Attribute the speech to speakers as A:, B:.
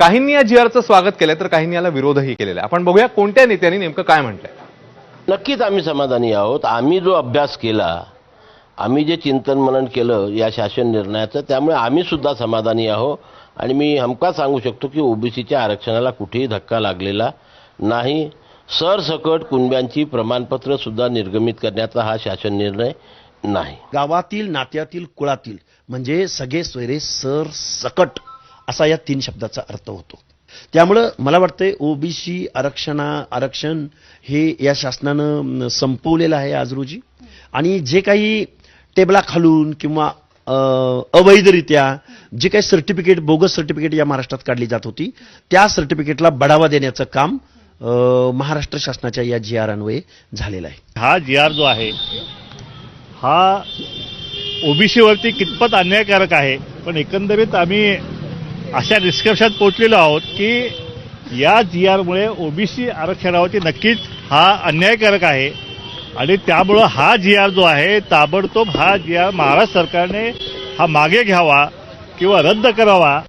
A: काहींनी या जी आरचं स्वागत केलंय तर काहींनी याला विरोधही केलेला आहे. आपण बघूया कोणत्या नेत्यांनी नेमकं काय म्हटलंय.
B: नक्कीच आम्ही समाधानी आहोत. आम्ही जो अभ्यास केला, आम्ही जे चिंतन मनन केलं या शासन निर्णयाचं, त्यामुळे आम्ही सुद्धा समाधानी आहोत. आणि मी हमखास सांगू शकतो की ओबीसीच्या आरक्षणाला कुठेही धक्का लागलेला नाही. सरसकट कुणब्यांची प्रमाणपत्र सुद्धा निर्गमित करण्याचा हा शासन निर्णय नाही.
C: गावातील, नात्यातील, कुळातील म्हणजे सगळे सोयरे सरसकट असा या 3 शब्दाचा अर्थ होतो. त्यामुळं मला वाटतंय ओबीसी आरक्षण हे या शासनानं संपवलेलं आहे आज रोजी. आणि जे काही टेबलाखालून किंवा अवैधरित्या जे काही सर्टिफिकेट, बोगस सर्टिफिकेट या महाराष्ट्रात काढली जात होती, त्या सर्टिफिकेटला बढावा देण्याचं काम महाराष्ट्र शासनाच्या या जी आर अन्वये झालेला आहे.
D: हा जी आर जो आहे हा ओबीसीवरती कितपत अन्यायकारक आहे, पण एकंदरीत आम्ही अशा निष्कर्षात पोहोचलेलो आहोत की या जी आरमुळे ओबीसी आरक्षणावरती नक्कीच हा अन्यायकारक आहे. आणि त्यामुळं हा जी आर जो आहे ताबडतोब हा जी आर महाराष्ट्र सरकारने हा मागे घ्यावा किंवा रद्द करावा.